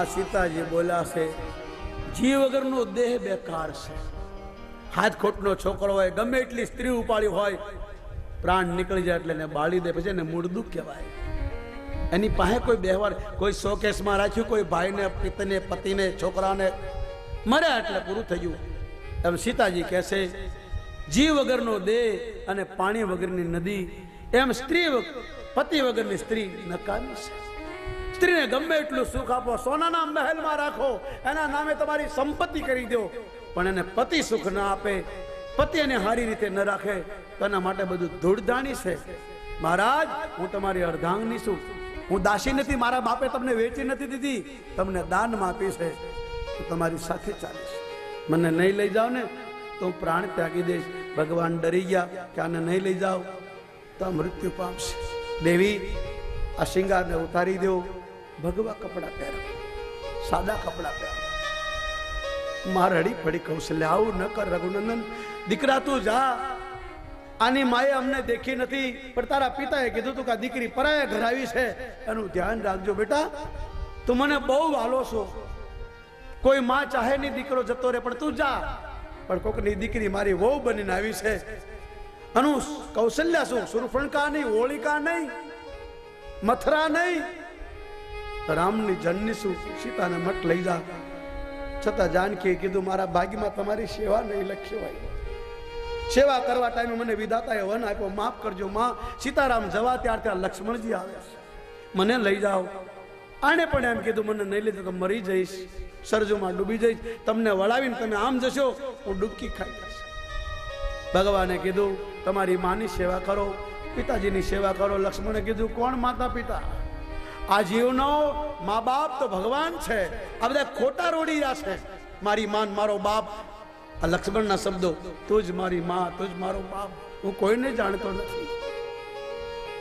માં સીતાજી બોલ્યા છે, જીવ વગરનો દેહ બેકાર છે. હાથ ખોટનો છોકરો હોય, ગમે એટલી સ્ત્રી ઉપાડી હોય, પ્રાણ નીકળી જાય એટલે એને બાળી દે, પછી એને મૂળદુખ કહેવાય. એની પાસે કોઈ વ્યવહાર, કોઈ શોકેસમાં રાખ્યું, કોઈ ભાઈને, પિતને, પતિને, છોકરાને, મર્યા એટલે પૂરું થયું. એમ સીતાજી કહેશે, જીવ વગરનો દેહ અને પાણી વગરની નદી, એમ સ્ત્રી પતિ વગરની સ્ત્રી નકામી છે. સ્ત્રીને ગમે એટલું સુખ આપો, સોનાના મહેલમાં રાખો, એના નામે તમારી સંપત્તિ કરી દો, પણ એને પતિ સુખ ના આપે, પતિ એને સારી રીતે ન રાખે, તો એના માટે બધું ધૂળધાણી છે. મહારાજ, હું તમારી અર્ધાંગની છું, હું દાસી નથી. મારા બાપે તમને વેચી નથી દીધી, તમને દાનમાં આપી છે. હું તમારી સાથે ચાલીશ. મને નહીં લઈ જાઓ ને તો હું પ્રાણ ત્યાગી દઈશ. ભગવાન ડરી ગયા કે આને નહીં લઈ જાઓ તો મૃત્યુ પામશે. દેવી, આ શિંગારને ઉતારી દો, ભગવા કપડા પહેરો, સાદા કપડા પહેરો. મારે રડી પડી કૌશલ્ય, આવું ન કર રઘુનંદન. દીકરા તું જા, આની માએ અમને દેખી નથી, પણ તારા પિતાએ કીધું તું કે દીકરી પરાયા ઘર આવી છે, એનું ધ્યાન રાખજો. બેટા, તું મને બહુ વાલો છો. કોઈ માં ચાહે નહીં દીકરો જતો રહે, પણ તું જા. પણ કોકની દીકરી મારી વહુ બનીને આવી છે. અનુ કૌશલ્યા શું? સુરફણકા નહીં, હોળિકા નહીં, મથરા નહીં, રામની જનની શું? સીતાને મઠ લઈ જા. છતાં જાનકીએ કીધું, મારા ભાગ્યમાં તમારી સેવા નહીં લખ્યો હોય. સેવા કરવા ટાઈમે મને વિધાતાએ વન આપ્યો, માફ કરજો માં. સીતારામ જવા ત્યાં લક્ષ્મણજી આવે છે, મને લઈ જાઓ. આને પણ એમ કીધું, મને નહીં લીધું તો મરી જઈશ, સરજુમાં ડૂબી જઈશ. તમને વળાવીને તમે આમ જશો, હું ડૂબકી ખાઈ જઈશ. ભગવાને કીધું, તમારી માની સેવા કરો, પિતાજીની સેવા કરો. લક્ષ્મણે કીધું, કોણ માતા પિતા? આ જીવનો મા બાપ તો ભગવાન છે. આ બધા ખોટા રોડી રહ્યા છે. મારી માન, મારો બાપ. આ લક્ષ્મણના શબ્દો, તું જ મારી માં, તું જ મારો બાપ. હું કોઈને જાણતો નથી.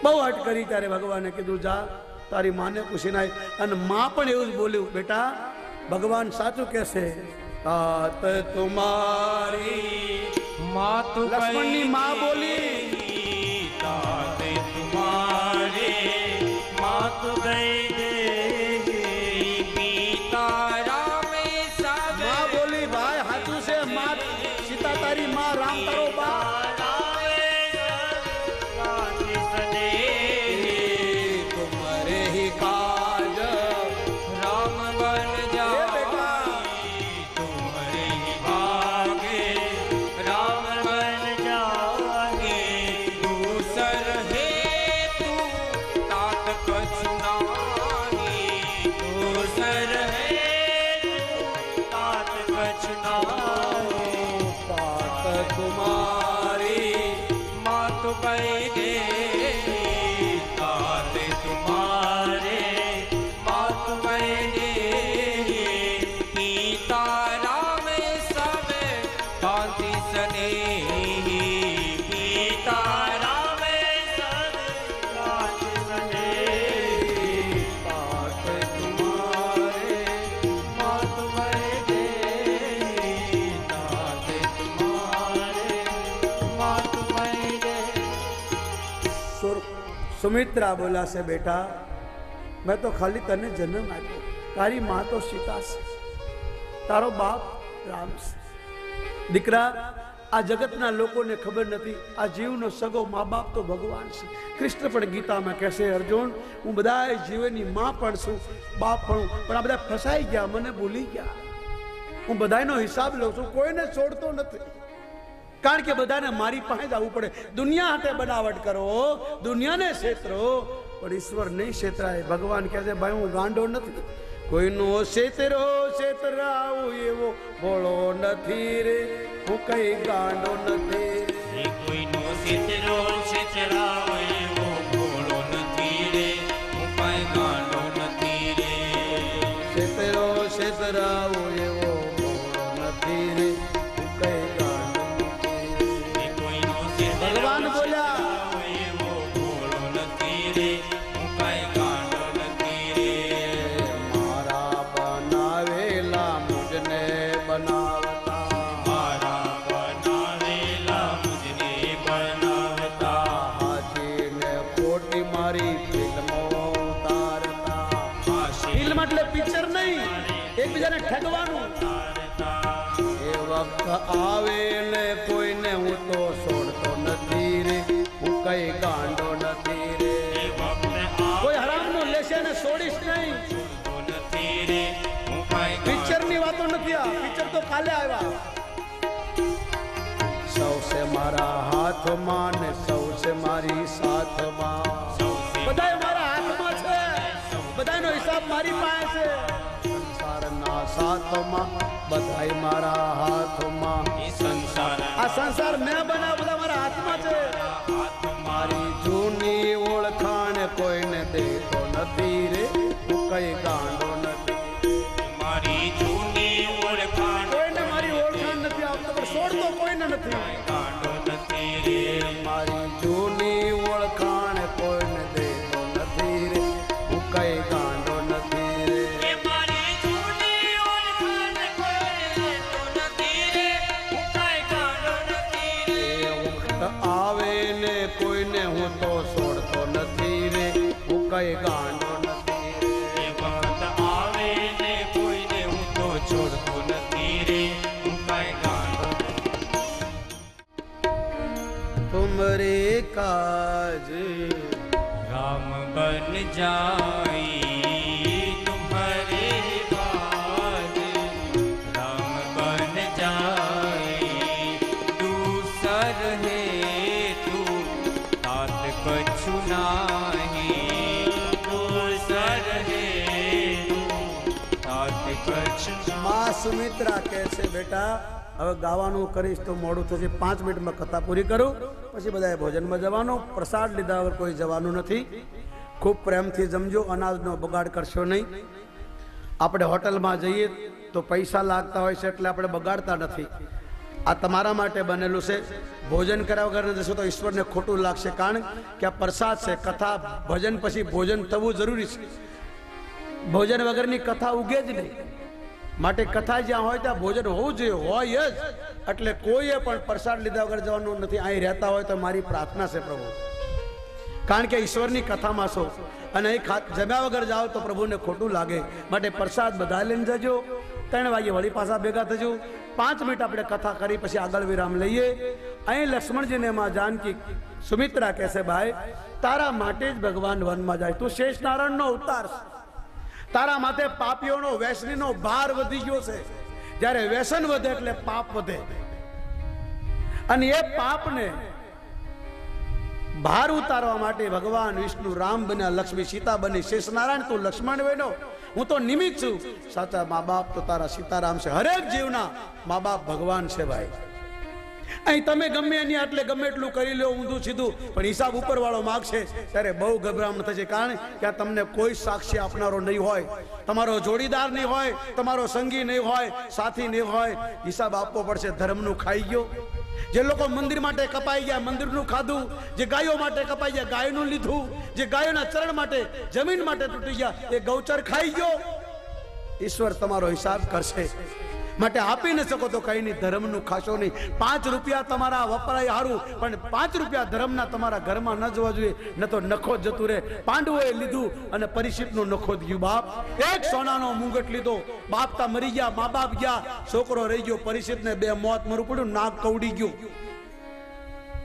બહુ હટ કરી ત્યારે ભગવાને કીધું, જા તારી માને પૂછીને આય. અને માં પણ એવું જ બોલ્યું, બેટા ભગવાન સાચું કહેશે, તાત તુમારી માત લક્ષ્મણની માં બોલી, તાત તુમારી માત ગઈ દે પિતા રામે સાબ. માં બોલી, ભાઈ સાચું છે, માં સીતા તારી માં, રામ તારો બાપ. तुम्हारे ही काज राम बन जाए, तुम्हारे ही भागे राम बन जाए. दूसर है तू तात कछ नाही, दूसर है तू तात कछ नाही. बात तुम्हारी मात गई दे तात तुम्हारे, मात गई दे पिता राम सब कांति सने, पिता राम सब कांति सने. बात तुम्हारे मात गई दे तात तुम्हारे, मात गई दे. સુમિત્રા બોલા છે, બેટા મેં તો ખાલી તને જન્મ આપ્યો, તારી માં તો સીતા છે, તારો બાપ રામ છે. દીકરા, આ જગતના લોકોને ખબર નથી, આ જીવનો સગો મા બાપ તો ભગવાન છે. કૃષ્ણ પણ ગીતામાં કહેશે, અર્જુન હું બધા જીવનની માં પણ છું, બાપ પણ, પણ આ બધા ફસાઈ ગયા, મને ભૂલી ગયા. હું બધાનો હિસાબ લઉં છું, કોઈને છોડતો નથી. કારણ કે બધાને મારી પાસે જ આવવું પડે. દુનિયા હાથે બનાવટ કરો, દુનિયાને છેતરો, પણ ઈશ્વર નહીં છેતરાય. ભગવાન કહે છે, ભાઈ હું ગાંડો નથી, કોઈનો છેતરો છેતરાવું એવો ભોળો નથી રે, હું કઈ ગાંડો નથી. કોઈનો છેતરો છેતરાવો એવો ભોળો નથી રે, હું કાંઈ ગાંડો નથી રે. છેતરો છેતરાવું એવો ભોળો નથી રે, હું કઈ ગાંડો નથી. કોઈનો છેતરો ભગવાન બોલ્યા, છેતરાવો એવો ભોળો નથી રે, હું કાંઈ ગાંડો નથી રે. મારા બનાવેલા મુજને બનાવતા, મારા બનાવેલા મુજને બનાવતા, હાજીને ખોટી મારી ફિલ્મો ઉતારતા. ફિલ્મ એટલે પિક્ચર નહીં, આવે ને કોઈને હું તો છોડતો નથી રે, હું કઈ ગાંડો નથી રે. એ વખત કોઈ હરામનું લેશે ને છોડીશ નહીં. આવતો નથી રે, હું કાંઈ પિક્ચરની વાતો નથી, આ પિક્ચર તો કાલે આવ્યા. સૌસે મારા હાથમાં ને સૌસે મારી સાથમાં, બધાય મારા હાથમાં છે, બધાનો હિસાબ મારી પાસે છે. સંસારના સાથમાં બધાય મારા હાથમાં. એ સંસાર આ સંસાર મેં બનાવ, બધા મારા હાથમાં છે. મારી જૂની ઓળખાણ કોઈને દેતો નથી રે, હું કઈ ગાંડો નથી. મારી જૂની ઓળખાણ કોઈને મારી ઓળખાણ નથી આવતો, પણ છોડતો કોઈને નથી. ગાંડો નથી રે. મારી જૂની ઓળખાણ કોઈને દેતો નથી રે, હું કઈ ગાંડો નથી રે. એ મારી જૂની ઓળખાણ કોઈને દેતો નથી રે, હું કાંઈ ગાંડો નથી રે. એ વખત આવે ને કોઈને હું તો છોડતો નથી રે, હું કઈ ગાંડો નથી રે. એ વખત આવે ને કોઈને હું તો છોડતો નથી રે, હું કાંઈ ગાંડો તુમરે કાજ राम बन जाई तुम्हारे बाद, राम बन जाई दूसर है तू तात कछु नाही, दूसर है तू तात कछु માં સુમિત્રા કહે છે, બેટા હવે ગાવાનું કરીશ તો મોડું થશે, 5 મિનિટમાં કથા પૂરી કરું, પછી બધાએ ભોજનમાં જવાનું. પ્રસાદ લીધા વગર કોઈ જવાનું નથી. ખૂબ પ્રેમથી જમજો, અનાજનો બગાડ કરશો નહીં. આપણે હોટલમાં જઈએ તો પૈસા લાગતા હોય છે એટલે આપણે બગાડતા નથી. આ તમારા માટે બનેલું છે. ભોજન કર્યા વગર જશો તો ઈશ્વરને ખોટું લાગશે, કારણ કે આ પ્રસાદ છે. કથા ભજન પછી ભોજન થવું જરૂરી છે. ભોજન વગરની કથા ઉગે જ નહીં. માટે કથા જ્યાં હોય ત્યાં ભોજન હોવું જોઈએ, હોય જ. એટલે કોઈએ પણ પ્રસાદ લીધા વગર જવાનું નથી. અહીં રહેતા હોય તો મારી પ્રાર્થના છે પ્રભુ, કારણ કે ઈશ્વરની કથામાં છો અને અહીં જમ્યા વગર જાઓ તો પ્રભુને ખોટું લાગે. માટે પ્રસાદ બધા લઈને જજો. 3 વાગે વળી પાછા ભેગા થજો. 5 મિનિટ આપણે કથા કરી પછી આગળ વિરામ લઈએ. અહીં લક્ષ્મણજીને માં જાનકી સુમિત્રા કહેશે, ભાઈ તારા માટે જ ભગવાન વનમાં જાય. તું શેષ નારાયણનો અવતાર છે. તારા માથે પાપીઓનો વ્યસનીનો ભાર વધી ગયો છે. જ્યારે વ્યસન વધે એટલે પાપ વધે, અને એ પાપને ભાર ઉતારવા માટે ભગવાન વિષ્ણુ રામ બન્યા, લક્ષ્મી સીતા બની, શેષનારાયણ તું લક્ષ્મણ બન્યો. હું તો નિમિત્ત છું. સાચા મા બાપ તો તારા સીતારામ છે. હરેક જીવના મા બાપ ભગવાન છે ભાઈ. અહીં તમે ગમે એની આટલે ગમે એટલું કરી લો ઊંધું સીધું, પણ હિસાબ ઉપર વાળો માગશે ત્યારે બહુ ગભરામણ થશે. કારણ કે આ તમને કોઈ સાક્ષી આપનારો નહીં હોય, તમારો જોડીદાર નહીં હોય, તમારો સંગી નહીં હોય, સાથી નહીં હોય. હિસાબ આપવો પડશે. ધર્મનું ખાઈ ગયો. જે લોકો મંદિર માટે કપાઈ ગયા, મંદિરનું ખાધું. જે ગાયો માટે કપાઈ ગયા, ગાયનું લીધું. જે ગાયોના ચરણ માટે, જમીન માટે તૂટી ગયા, એ ગૌચર ખાઈ ગયો. ઈશ્વર તમારો હિસાબ કરશે. માટે આપી ન શકો તો કઈ નહીં, ધર્મનું ખાશો નહીં. 5 રૂપિયા તમારા વપરાય હારું, પણ 5 રૂપિયા ધર્મના તમારા ઘરમાં ન જવા જોઈએ, ન તો નખો જ જતું રહે. પાંડવોએ લીધું અને પરીક્ષિતનો નખો જ ગયું. બાપ એક સોનાનો મુંગટ લીધો, બાપતા મરી ગયા, મા બાપ ગયા, છોકરો રહી ગયો. પરીક્ષિતને 2 મોત મરવું પડ્યું, નાક કવડી ગયું.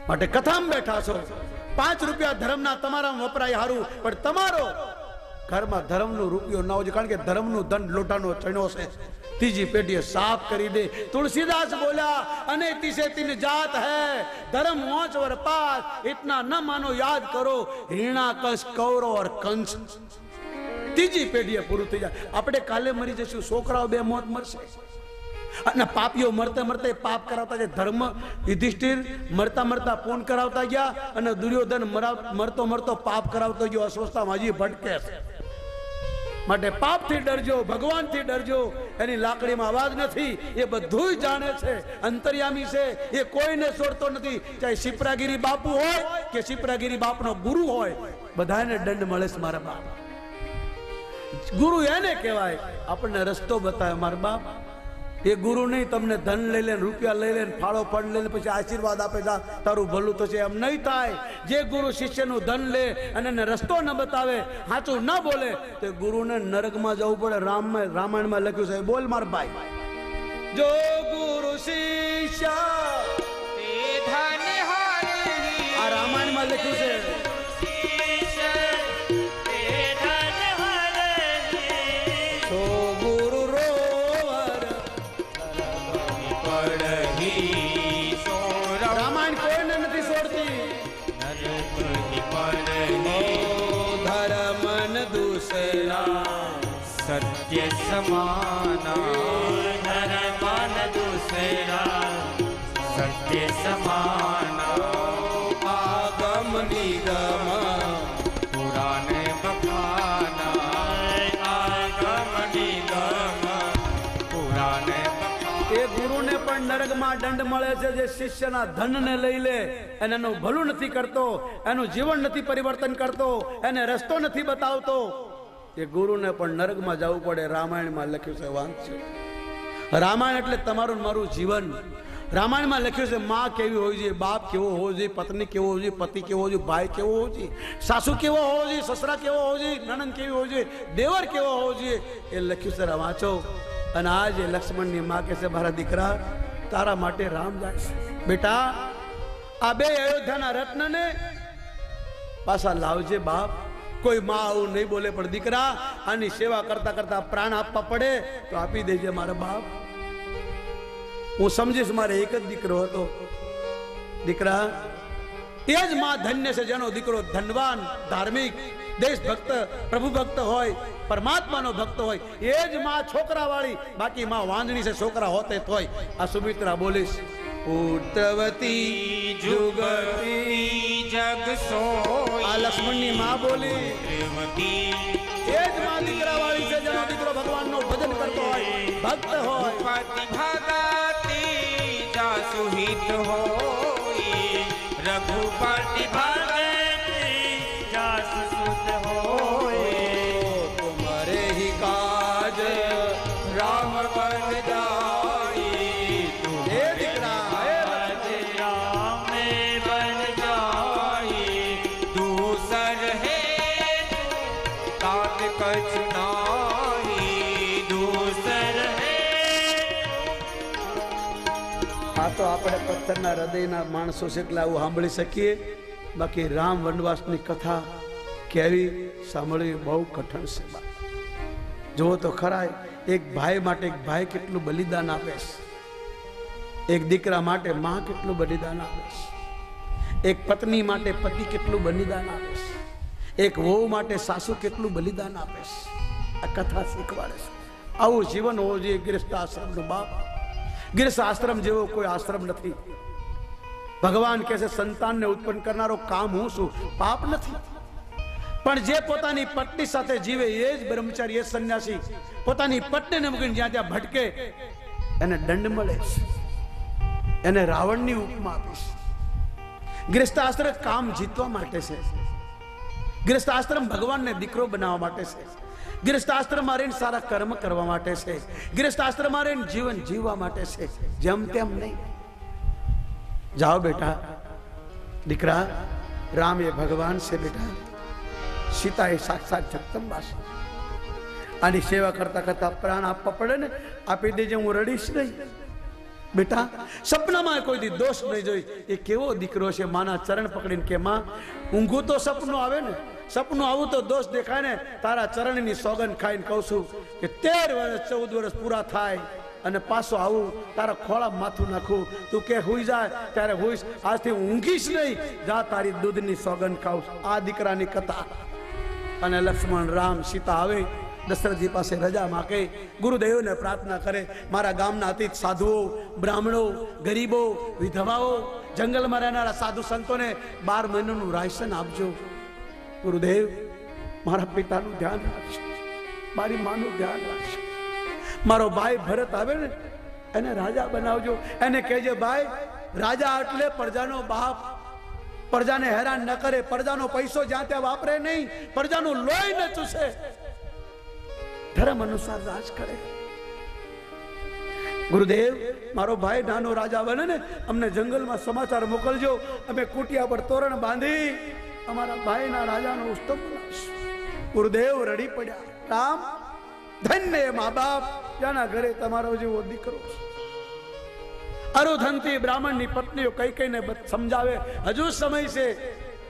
માટે કથામાં બેઠા છો. 5 રૂપિયા ધર્મના તમારા વપરાય હારું, પણ તમારો ઘરમાં ધર્મનો રૂપિયો ના હોય, કારણ કે ધર્મનું ધન લોટાનો ચણ્યો છે. ત્રીજી પેઢીએ સાફ કરી દે. तुलसीदास बोला अनेति से 3 जात है, धर्म मोच और पास, इतना न मानो याद करो, ऋणा कश कौरव और कंस. ત્રીજી પેઢીએ પૂરું થઈ જાય. આપણે કાલે મરી જશું, છોકરાઓ 2 મોત મરશે. અને પાપીઓ મરતે મરતે પાપ કરાવતા જાય. ધર્મ યુધિષ્ઠિર મરતા મરતા પૂર્ણ કરાવતા ગયા, અને દુર્યોધન મરતો મરતો પાપ કરાવતો ગયો. અસ્વસ્થતામાં હજી ભટકે છે. માટે પાપથી ડરજો, ભગવાનથી ડરજો. એની લાકડીમાં અવાજ નથી, એ બધું જાણે છે, અંતર્યામી છે. એ કોઈને છોડતો નથી. ચાહે શિપ્રાગીરી બાપુ હોય કે શિપ્રાગીરી બાપનો ગુરુ હોય, બધાને દંડ મળે છે. મારા બાપ ગુરુ એને કહેવાય, આપણને રસ્તો બતાવે. મારા બાપ એ ગુરુ નહીં તમને ધન લઈ લે, રૂપિયા લઈ લે, ફાળો ફંડ લઈ લે, પછી આશીર્વાદ આપે જા તારું ભલું થશે, એમ નહીં થાય. જે ગુરુ શિષ્યનું ધન લે અને એને રસ્તો ન બતાવે, સાચું ન બોલે, તો ગુરુને નરકમાં જવું પડે. રામાયણમાં લખ્યું છે. બોલ માર ભાઈ, જો ગુરુ શિષ્ય તે ધન હરી આ રામાયણમાં લખ્યું છે. શિષ્ય તે ધન હરી જો ગુરુ રોવર પડહી સોરવ રામાયણ કોઈને નથી છોડતી. નરપતિ પડહી ધર્મ ન દુસરા સત્ય સમાના ધર્મન દુસરા સત્ય સમાના આગમ નિગમ પુરાણ બખાના આગમ નિગમ પુરાણ એ ગુરુને પણ નરકમાં દંડ મળે છે જે શિષ્યના ધનને લઈ લે અને એનું ભલું નથી કરતો, એનું જીવન નથી પરિવર્તન કરતો, એને રસ્તો નથી બતાવતો, એ ગુરુને પણ નરકમાં જવું પડે. રામાયણમાં લખ્યું છે, વાંચજો. રામાયણ એટલે તમારું મારું જીવન. રામાયણમાં લખ્યું છે માં કેવી હોવી જોઈએ, બાપ કેવો હોવો જોઈએ, પત્ની કેવો હોવો જોઈએ, પતિ કેવો હોવો જોઈએ, ભાઈ કેવો હોવો જોઈએ, સાસુ કેવો હોવો જોઈએ, સસરા કેવો હોવો જોઈએ, નણંદ કેવી હોવી જોઈએ, દેવર કેવો હોવો જોઈએ, એ લખ્યું છે. વાંચો. અને આજે લક્ષ્મણની માં કહે છે, મારા દીકરા તારા માટે રામ જાય છે. બેટા આ બે અયોધ્યાના રત્નને પાછા લાવજે બાપ. કોઈ માં આવું નહીં બોલે, પણ દીકરા આની સેવા કરતા કરતા પ્રાણ આપવા પડે તો આપી દેજે મારા બાપ. હું સમજીશ મારે એક જ દીકરો હતો. દીકરા એ જ માં ધન્ય છે જેનો દીકરો ધનવાન, ધાર્મિક, દેશભક્ત, પ્રભુ ભક્ત હોય, પરમાત્માનો ભક્ત હોય. એ જ માં છોકરા વાળી, બાકી માં વાંદણી છે, છોકરા હોતે તોય. આ સુમિત્રા બોલીશ, પુત્રવતી જુગતી જગ સોઈ આ લક્ષ્મણની માં બોલી. પુત્રવતી એ જ માં દીકરા વાળી છે જેનો દીકરો ભગવાનનું ભજન કરતો હોય, ભક્ત હોય. પતિ ભગતી જાસુ હિત હોઈ રઘુપતિ ભગતી જાસુ સુત હોઈ તુમરે હી કાજ રામ બન જાઈ. એ દીકરા એ રામ બન જાઈ દૂસર હે તાત કછ નાહી દૂસર હે. આ તો આપણે પથ્થરના હૃદયના માણસો છે એટલે આવું સાંભળી શકીએ. બાકી રામ વનવાસની કથા કેવી સાંભળવી બહુ કઠણ છે. જુઓ તો ખરા, એક ભાઈ માટે એક ભાઈ કેટલું બલિદાન આપે છે, એક દીકરા માટે માં કેટલું બલિદાન આપે છે, એક પત્ની માટે પતિ કેટલું બલિદાન આપે છે, એક વહુ માટે સાસુ કેટલું બલિદાન આપે છે. આ કથા શીખવાડે છે. આવું જીવન હોવું જોઈએ ગૃહસ્થ આશ્રમનું. બાપ ગૃહસ્થ આશ્રમ જેવો કોઈ આશ્રમ નથી. ભગવાન કહે છે સંતાનને ઉત્પન્ન કરનારો કામ હું છું, પાપ નથી. પણ જે પોતાની પત્ની સાથે જીવે એ જ બ્રહ્મચારી, એ સંન્યાસી. પોતાની પત્નીને મૂકીને જ્યાં ત્યાં ભટકે એને દંડ મળે છે. એને રાવણની ઉપમા આપીશ. ગૃહસ્થ આશ્રમ કામ જીતવા માટે છે. ગૃહસ્થ આશ્રમ ભગવાનને દીકરો બનાવવા માટે છે. ગૃહસ્થ આશ્રમમાં રહીને સારા કર્મ કરવા માટે છે. ગૃહસ્થ આશ્રમમાં રહીને જીવન જીવવા માટે છે, જેમ તેમ નહીં. જાઓ બેટા, દીકરા રામ એ ભગવાન છે બેટા, સીતા એ સાક્ષાત જગદંબા છે. આની સેવા કરતા કરતા પ્રાણ આપવા પડે ને, આપી દેજે, હું રડીશ નહીં. બેટા સપનામાં કોઈ દી દોષ નહીં જોઈ. એ કેવો દીકરો છે, માના ચરણ પકડીને કે માં ઊંઘું તો સપનું આવે ને, સપનું આવું તો દોષ દેખાય ને. તારા ચરણની સોગંદ ખાઈને કહું છું કે 13 વર્ષ 14 વર્ષ પૂરા થાય અને પાછો આવું તારા ખોળા માથું નાખું, તું કે હુઈ જાય ત્યારે હુઈશ, આજથી ઊંઘીશ નહીં, જા તારી દૂધની સોગંદ ખાઉં. આ દીકરાની કથા. અને લક્ષ્મણ, રામ, સીતા આવે દશરથજી પાસે રજા માગે, ગુરુદેવને પ્રાર્થના કરે, મારા ગામના અતીત સાધુઓ, બ્રાહ્મણો, ગરીબો, વિધવાઓ, જંગલમાં રહેનારા સાધુ સંતોને 12 મહિનાનું રાશન આપજો. ગુરુદેવ મારા પિતાનું ધ્યાન રાખજો, મારી માનું ધ્યાન રાખજો. મારો ભાઈ ભરત આવે ને એને રાજા બનાવજો. એને કહેજે ભાઈ રાજા એટલે પ્રજાનો બાપ, પ્રજાને હેરાન ન કરે, પ્રજાનો પૈસો જ્યાં ત્યાં વાપરે નહીં, પ્રજાનું લોહી ન ચૂસે, ધર્મ અનુસાર રાજ કરે. ગુરુદેવ મારો ભાઈ નાનો રાજા બને ને અમને જંગલમાં સમાચાર મોકલજો, અમે કુટિયા પર તોરણ બાંધી અમારા ભાઈના રાજાનો ઉત્સવ બનાવીશું. ગુરુદેવ રડી પડ્યા. રામ ધન્ય મા બાપ જેના ઘરે તમારો જેવો દીકરો છે. અરુધંતી બ્રાહ્મણની પત્નીઓ કઈ કઈને સમજાવે, હજુ સમય છે,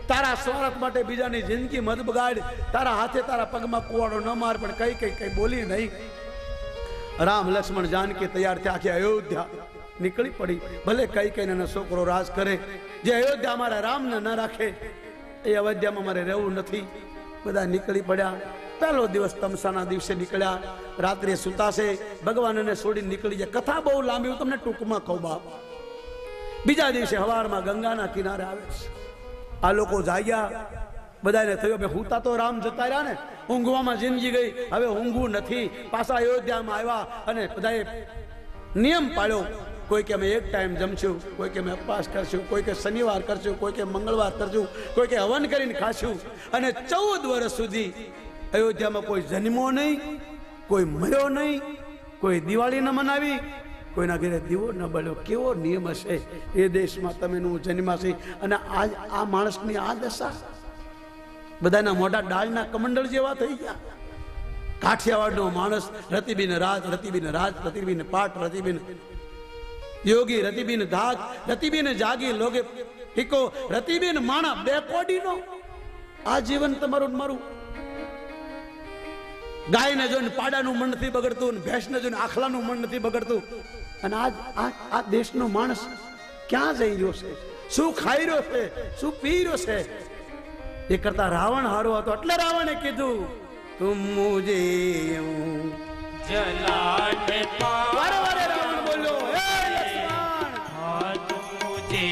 તારા સ્વાર્થ માટે બીજાની જિંદગી મત બગાડ, તારા હાથે તારા પગમાં કુવાડો ન માર, પણ કઈ બોલી નહીં. રામ લક્ષ્મણ જાનકી તૈયાર થયા, આખી અયોધ્યા નીકળી પડી. ભલે કઈ એનો છોકરો રાજ કરે, જે અયોધ્યા અમારા રામને ન રાખે એ અયોધ્યામાં મારે રહેવું નથી. બધા નીકળી પડ્યા. પહેલો દિવસ તમસાના દિવસે નીકળ્યા, રાત્રે સુતાશે, ભગવાનને છોડીને નીકળી જાય. કથા બહુ લાંબી, હું તમને ટૂંકમાં કહું બાપ. બીજા દિવસે હવારમાં ગંગાના કિનારે આવે છે. આ લોકો જાગ્યા, બધાને થયું બે હુંતા તો રામ જતા રહ્યા ને, ઊંઘવામાં જિંદગી ગઈ, હવે ઊંઘવું નથી. પાછા અયોધ્યામાં આવ્યા અને બધાએ નિયમ પાડ્યો. કોઈ કે અમે એક ટાઈમ જમશું, કોઈ કે અમે ઉપવાસ કરશું, કોઈ કે શનિવાર કરશું, કોઈ કે મંગળવાર કરશું, કોઈ કે હવન કરીને ખાશું. અને 14 વર્ષ સુધી અયોધ્યામાં કોઈ જન્મો નહીં, કોઈ મર્યો નહીં, કોઈ દિવાળી ન મનાવી, કોઈના ઘરે દીવો ન બળ્યો. કેવો નિયમ હશે એ દેશમાં તમે જન્માશી. અને આજ આ માણસની આ દશા, બધાના મોઢા ડાળના કમંડળ જેવા થઈ ગયા. કાઠિયાવાડનો માણસ રતિબીન રાજ, રતિબીન રાજ, રતિબીન પાટ, રતિબીન યોગી, રતિબીન ધાક, રતિબીન જાગી લોગે ઠીકો, રતિબીન માણા બે કોડીનો. આ જીવન તમારું મારું. ગાયને જોઈને પાડાનું મન નથી બગડતું, ભેંસને જોઈને આખલાનું મન નથી બગડતું. અને આજ આ દેશનો માણસ ક્યાં જઈ રહ્યો છે, શું ખાઈ રહ્યો છે, શું પી રહ્યો છે? એ કરતા રાવણ હારો હતો. એટલે રાવણે કીધું તુમ મુજે જલાને વારે વારે રાવણ બોલ્યો, હે લક્ષ્મણ, હા તુમ મુજે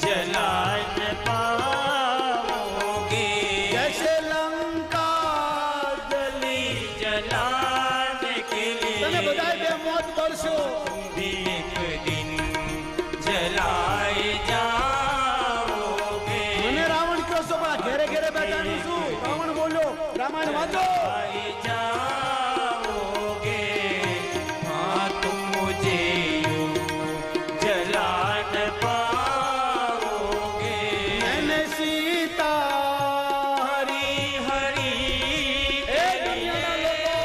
જલાને પાઓગે, જૈસે લંકા જલી જલાને કે લીએ તમે બધા બે મોત કરશો. भी एक दिन जलाए जाओगे, મને રાવણ કહો છો, પણ ઘેરે ઘેરે બેઠાનું શું? રાવણ બોલ્યો, રામાયણ વાંચો. जलाए जाओगे, हाँ तुम मुझे यूं जला न पाओगे. मैंने सीता हरी हरी એ દુનિયાના લોકો,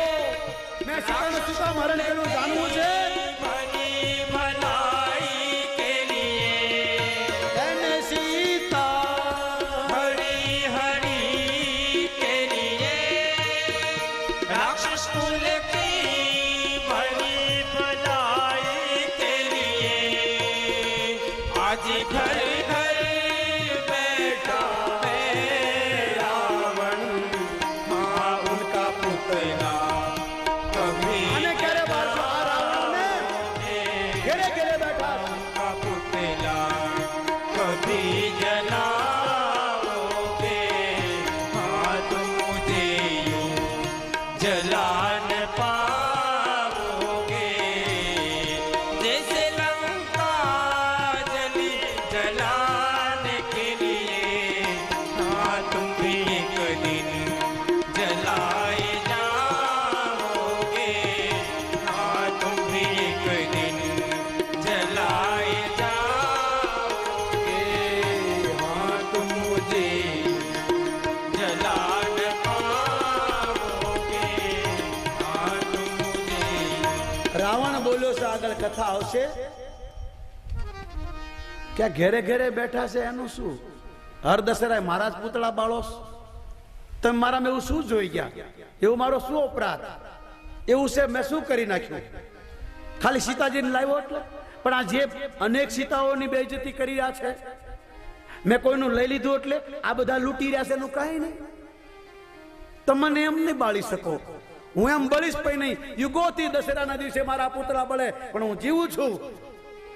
મેં સીતાનું સીતા મરણ કર્યું જાણવું છે. भली भलाई के लिए, मैंने सीता हरी हरी के लिए, राक्षस कुल की भली भलाई के लिए, आज घर घर बैठा है रावण, हाँ उनका पुतला कभी આને ક્યારે બારસો? આ રાવણને ઘેરે ઘેરે બેઠા છે. का पुतला कभी जलाओगे, हाँ तुम मुझे यूं जला न पाओगे. जैसे लंका जली जलाने के लिए, हाँ तुम भी एक दिन जलाए जाओगे, हाँ तुम भी एक दिन जलाए जाओगे, हाँ तुम मुझे जला न पाओगे, हाँ तुम मुझे. રાવણ બોલ્યો છે, આગળ કથા આવશે. કે ઘેરે ઘેરે બેઠા છે એનું શું? હર દશેરાએ મારા જ પૂતળા બાળો છો? તમે મારામાં એવું શું જોઈ ગયા? એવું મારો શું અપરાધ? એવું છે મેં શું કરી નાખ્યું? ખાલી સીતાજીને લાવ્યો એટલે? પણ આ જે અનેક સીતાઓની બેઇજ્જતી કરી રહ્યા છે, મેં કોઈનું લઈ લીધું એટલે આ બધા લૂંટી રહ્યા છે, એનું કાંઈ નહીં. તમને એમ નહીં બાળી શકો. હું એમ બળીશ પણ નહીં. યુગોથી દશેરાના દિવસે મારા પુતળા બળે, પણ હું જીવું છું.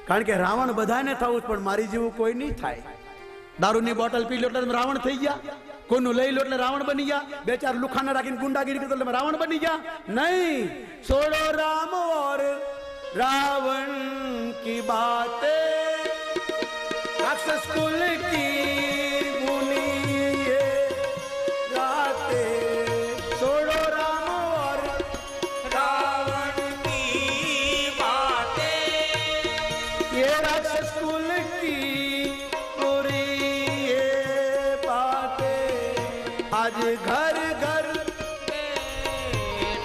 કારણ કે રાવણ બધાને થવું જ, પણ મારી જેવું કોઈ નહીં થાય. દારૂની બોટલ પી લો એટલે તમે રાવણ થઈ ગયા, કોઈનું લઈ લો એટલે રાવણ બની ગયા, બે ચાર લુખાના રાખીને ગુંડાગીરી કરી એટલે રાવણ બની ગયા. નહીં, છોડો રામ ઓર रावण की बातें, राक्षस कुल की मुनि ये गाते, छोड़ो राम और रावण की बातें, ये राक्षस कुल की पूरी ये बातें, आज घर घर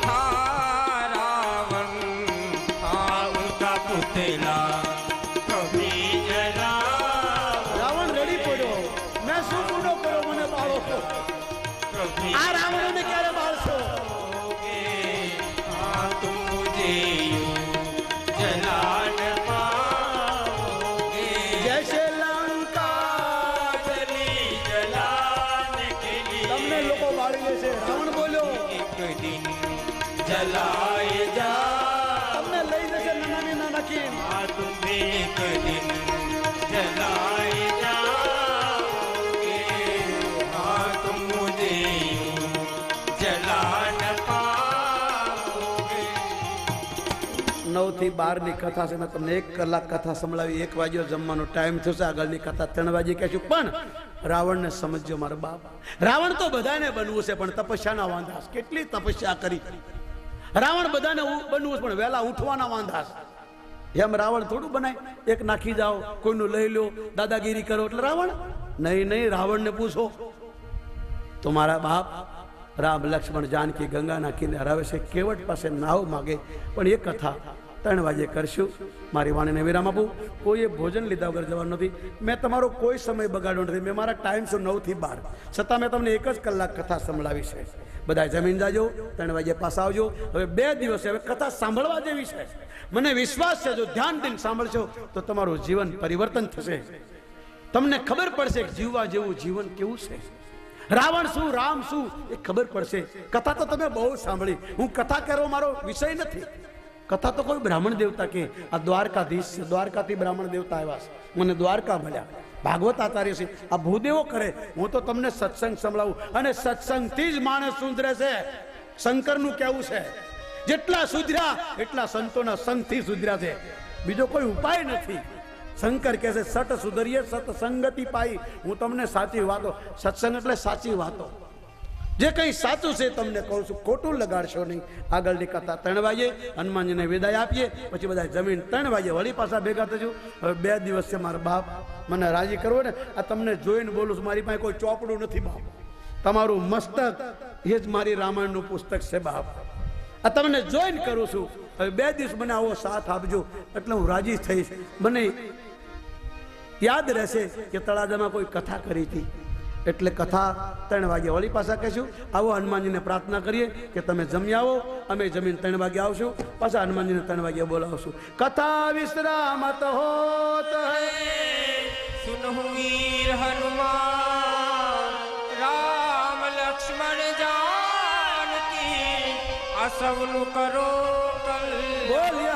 था रावण, हाँ उनका पुतला कभी આ રાવણને ક્યારે બાળશો? हाँ तुम मुझे यूं जला न पाओगे જૈસે લંકા जली जलाने के તમને लिए લોકો બાળી લેશે. રાવણ બોલ્યો एक दिन जलाए जा તમને લઈ જશે નાની નાનકી. हाँ तुम्हें एक दिन जलाए जाओगे हाँ तुम मुझे यूं जला न पाओगे 9 થી 12 ની કથા છે. મેં તમને 1 કલાક કથા સંભળાવી. 1 વાગ્યો જમવાનો ટાઈમ થશે. આગળની કથા 3 વાગે કહેશું. પણ રાવણને સમજ્યો મારા બાપ. રાવણ તો બધાને બનવું છે પણ તપસ્યાના વાંધા છે. કેટલી તપસ્યા કરી. રાવણ બધાને બનવું છે પણ વહેલા ઉઠવાના વાંધા છે. એમ રાવણ થોડું બનાય. એક નાખી જાઓ, કોઈનું લઈ લો, દાદાગીરી કરો એટલે રાવણ. નહીં, રાવણને પૂછો તો મારા બાપ રામ લક્ષ્મણ જાનકી ગંગાના કિનારે આવે છે. કેવટ પાસે નાવ માગે. પણ એ કથા 3 વાગે કરશું. મારી વાણીને વિરામ આપું. કોઈએ ભોજન લીધા વગર જવાનું નથી. મેં તમારો કોઈ સમય બગાડ્યો નથી. મેં મારા ટાઈમ છે 9 થી 12. છતાં મેં તમને 1 જ કલાક કથા સંભળાવી છે. બધા જમીન જાજો. 3 વાગે પાછા આવજો. હવે 2 દિવસે હવે કથા સાંભળવા જેવી છે. મને વિશ્વાસ છે જો ધ્યાન દઈને સાંભળશો તો તમારું જીવન પરિવર્તન થશે. તમને ખબર પડશે કે જીવવા જેવું જીવન કેવું છે. રાવણ શું, રામ શું એ ખબર પડશે. કથા તો તમે બહુ સાંભળી. હું કથા કરવો મારો વિષય નથી. કથા તો કોઈ બ્રાહ્મણ દેવતા કે આ દ્વારકાધીશ છે. દ્વારકાથી બ્રાહ્મણ દેવતા આવ્યા છે. મને દ્વારકા મળ્યા. ભાગવત આચાર્ય છે. આ ભૂદેવો કરે. હું તો તમને સત્સંગ સંભળાવું. અને સત્સંગથી જ માણસ સુધરે છે. શંકરનું કહેવું છે જેટલા સુધર્યા એટલા સંતોના સંગથી સુધર્યા છે. બીજો કોઈ ઉપાય નથી. શંકર કહે છે સત સુધરીએ સત્સંગતિ પાઈ. હું તમને સાચી વાતો, સત્સંગ એટલે સાચી વાતો. જે કંઈ સાચું છે તમને કહું છું, ખોટું લગાડશો નહીં. આગળની કથા 3 વાગે હનુમાનજીને વિદાય આપીએ. પછી બધા જમીન 3 વાગે વળી પાછા ભેગા થજો. હવે 2 દિવસ છે મારા બાપ. મને રાજી કરવો ને. આ તમને જોઈને બોલું છું. મારી પાસે કોઈ ચોપડું નથી બાપ. તમારું મસ્તક એ જ મારી રામાયણનું પુસ્તક છે બાપ. આ તમને જોઈને કરું છું. હવે 2 દિવસ મને આવો સાથ આપજો એટલે હું રાજી થઈશ. મને યાદ રહેશે કે તળાજામાં કોઈ કથા કરી હતી. એટલે કથા 3 વાગે વળી પાછા કહેશું. આવો હનુમાનજીને પ્રાર્થના કરીએ કે તમે જમી આવો. અમે જમીન 3 વાગે આવશું. પાછા હનુમાનજીને 3 વાગે બોલાવશું. કથા વિશ્રામત હોત सुनहु वीर हनुमान राम लक्ष्मण जानकी असवनु करो कल बोलिए